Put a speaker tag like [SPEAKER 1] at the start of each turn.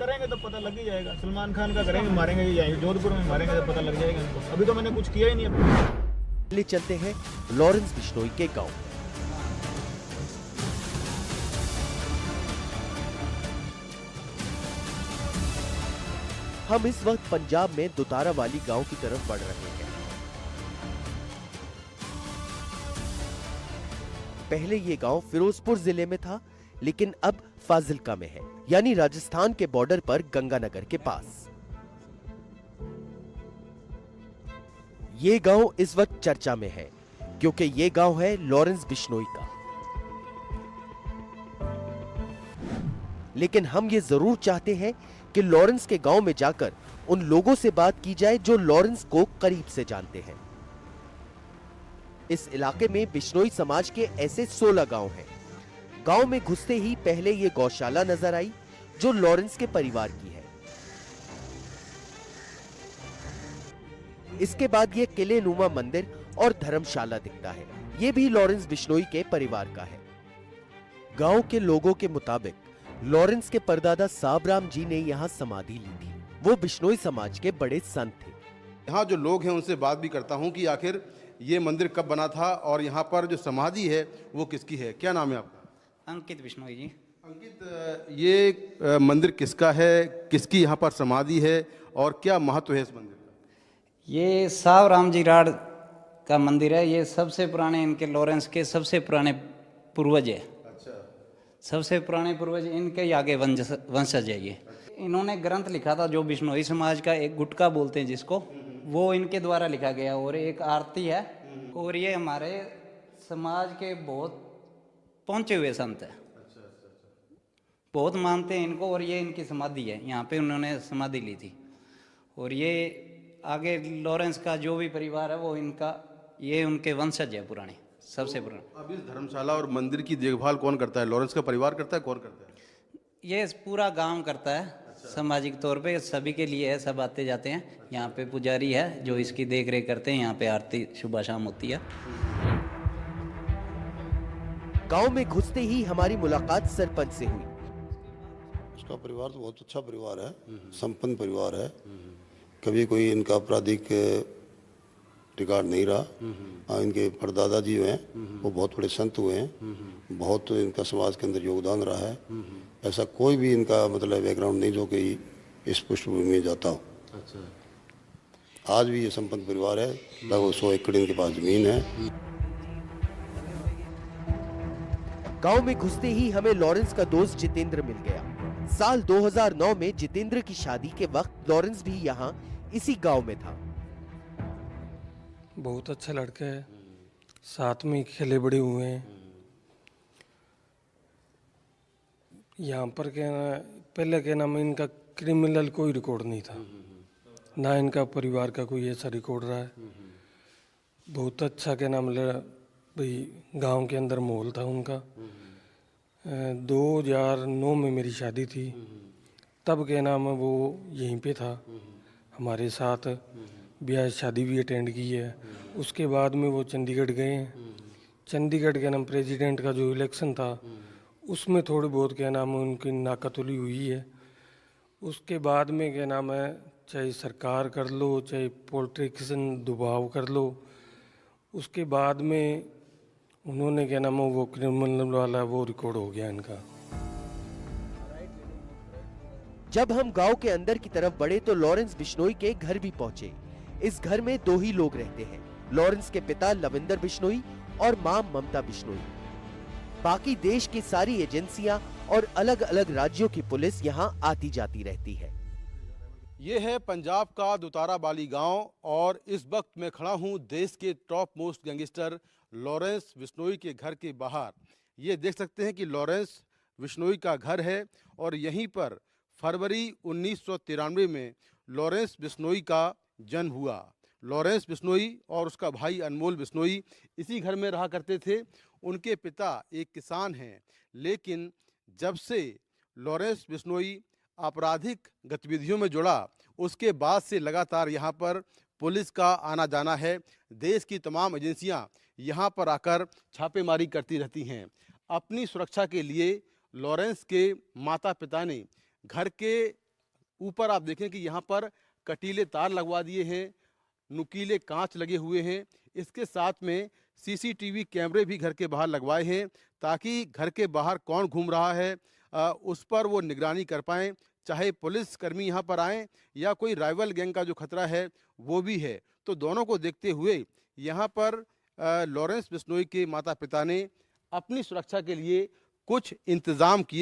[SPEAKER 1] करेंगे तो पता लग ही जाएगा। सलमान खान का करेंगे, मारेंगे या जोधपुर में मारेंगे तो पता लग जाएगा इनको। अभी तो मैंने कुछ किया ही नहीं।
[SPEAKER 2] ले चलते हैं लॉरेंस बिश्नोई के गांव। हम इस वक्त पंजाब में दुतारा वाली गांव की तरफ बढ़ रहे हैं। पहले ये गांव फिरोजपुर जिले में था, लेकिन अब फाजिल्का में है, यानी राजस्थान के बॉर्डर पर गंगानगर के पास। ये गांव इस वक्त चर्चा में है क्योंकि ये गांव है लॉरेंस बिश्नोई का। लेकिन हम ये जरूर चाहते हैं कि लॉरेंस के गांव में जाकर उन लोगों से बात की जाए जो लॉरेंस को करीब से जानते हैं। इस इलाके में बिश्नोई समाज के ऐसे 16 गांव हैं। गांव में घुसते ही पहले ये गौशाला नजर आई जो लॉरेंस के परिवार की है। इसके बाद ये किले नुमा मंदिर और धर्मशाला दिखता है। ये भी लॉरेंस बिश्नोई के परिवार का है। गांव के लोगों के मुताबिक लॉरेंस के परदादा साबराम जी ने यहाँ समाधि ली थी। वो बिश्नोई समाज के बड़े संत थे।
[SPEAKER 3] यहाँ जो लोग हैं उनसे बात भी करता हूँ कि आखिर ये मंदिर कब बना था और यहाँ पर जो समाधि है वो किसकी है। क्या नाम है आपका?
[SPEAKER 4] अंकित बिश्नोई जी।
[SPEAKER 3] अंकित, ये मंदिर किसका है, किसकी यहाँ पर समाधि है और क्या महत्व है इस मंदिर का?
[SPEAKER 4] ये सावराम जी राड का मंदिर है। ये सबसे पुराने इनके लॉरेंस के सबसे पुराने पूर्वज है।
[SPEAKER 3] अच्छा।
[SPEAKER 4] सबसे पुराने पूर्वज इनके ही आगे वंशज है। ये इन्होंने ग्रंथ लिखा था जो बिश्नोई समाज का एक गुटका बोलते हैं जिसको, वो इनके द्वारा लिखा गया। और एक आरती है। और ये हमारे समाज के बहुत पहुंचे हुए संत है। बहुत मानते हैं इनको। और ये इनकी समाधि है, यहाँ पे उन्होंने समाधि ली थी। और ये आगे लॉरेंस का जो भी परिवार है वो इनका, ये उनके वंशज है पुराने, सबसे पुराने।
[SPEAKER 3] अब इस धर्मशाला और मंदिर की देखभाल कौन करता है? लॉरेंस का परिवार करता है, कौन करता है?
[SPEAKER 4] ये पूरा गांव करता है। सामाजिक तौर पे सभी के लिए है, सब आते जाते हैं। यहाँ पे पुजारी है जो इसकी देख रेख करते हैं। यहाँ पे आरती सुबह शाम होती है।
[SPEAKER 2] गांव में घुसते ही हमारी मुलाकात सरपंच से हुई।
[SPEAKER 5] उसका परिवार तो बहुत अच्छा परिवार है, संपन्न परिवार है। कभी कोई इनका आपराधिक रिकॉर्ड नहीं रहा। इनके परदादा जी हैं वो बहुत बड़े संत हुए हैं। बहुत इनका समाज के अंदर योगदान रहा है। ऐसा कोई भी इनका मतलब बैकग्राउंड नहीं जो कि इस पृष्ठभूमि में जाता हो। अच्छा। आज भी ये संपन्न परिवार है। लगभग 100 एकड़ इनके पास जमीन है।
[SPEAKER 2] गांव में घुसते ही हमें लॉरेंस का दोस्त जितेंद्र मिल गया। साल 2009 में जितेंद्र की शादी के वक्त लॉरेंस भी यहाँ इसी गांव में था।
[SPEAKER 6] बहुत अच्छा लड़का है, साथ में खेले बड़े हुए हैं। यहाँ पर क्या पहले क्या नाम, इनका क्रिमिनल कोई रिकॉर्ड नहीं था, ना इनका परिवार का कोई ऐसा रिकॉर्ड रहा है। बहुत अच्छा क्या नाम भाई गांव के अंदर माहौल था उनका। 2009 में मेरी शादी थी, तब क्या नाम है वो यहीं पे था हमारे साथ। ब्याह शादी भी अटेंड की है। उसके बाद में वो चंडीगढ़ गए हैं। चंडीगढ़ के नाम प्रेसिडेंट का जो इलेक्शन था उसमें थोड़ी बहुत क्या नाम है उनकी नाकतुली हुई है। उसके बाद में क्या नाम है, चाहे सरकार कर लो चाहे पॉलिटिशियन दबाव कर लो, उसके बाद में उन्होंने क्या नाम है वो क्रिमिनल वाला वो रिकॉर्ड हो गया इनका।
[SPEAKER 2] जब हम गांव के अंदर की तरफ बढ़े तो लॉरेंस बिश्नोई के घर भी पहुंचे। इस घर में 2 ही लोग रहते हैं, लॉरेंस के पिता लविंदर बिश्नोई और मां ममता बिश्नोई। बाकी देश की सारी एजेंसियां और अलग अलग राज्यों की पुलिस यहां आती जाती रहती है।
[SPEAKER 3] ये है पंजाब का दुतारा बाली गांव और इस वक्त मैं खड़ा हूं देश के top most gangster Lawrence Bishnoi के घर के बाहर। ये देख सकते हैं कि लॉरेंस बिश्नोई का घर है और यहीं पर फरवरी 1993 में लॉरेंस बिश्नोई का जन्म हुआ। लॉरेंस बिश्नोई और उसका भाई अनमोल बिश्नोई इसी घर में रहा करते थे। उनके पिता एक किसान हैं, लेकिन जब से लॉरेंस बिश्नोई आपराधिक गतिविधियों में जुड़ा उसके बाद से लगातार यहाँ पर पुलिस का आना जाना है। देश की तमाम एजेंसियाँ यहाँ पर आकर छापेमारी करती रहती हैं। अपनी सुरक्षा के लिए लॉरेंस के माता पिता ने घर के ऊपर आप देखें कि यहाँ पर कटीले तार लगवा दिए हैं, नुकीले कांच लगे हुए हैं। इसके साथ में सीसीटीवी कैमरे भी घर के बाहर लगवाए हैं ताकि घर के बाहर कौन घूम रहा है उस पर वो निगरानी कर पाएँ, चाहे पुलिस कर्मी यहाँ पर आएँ या कोई राइवल गैंग का जो खतरा है वो भी है। तो दोनों को देखते हुए यहाँ पर लॉरेंस बिश्नोई के माता पिता ने अपनी सुरक्षा के लिए कुछ इंतज़ाम किए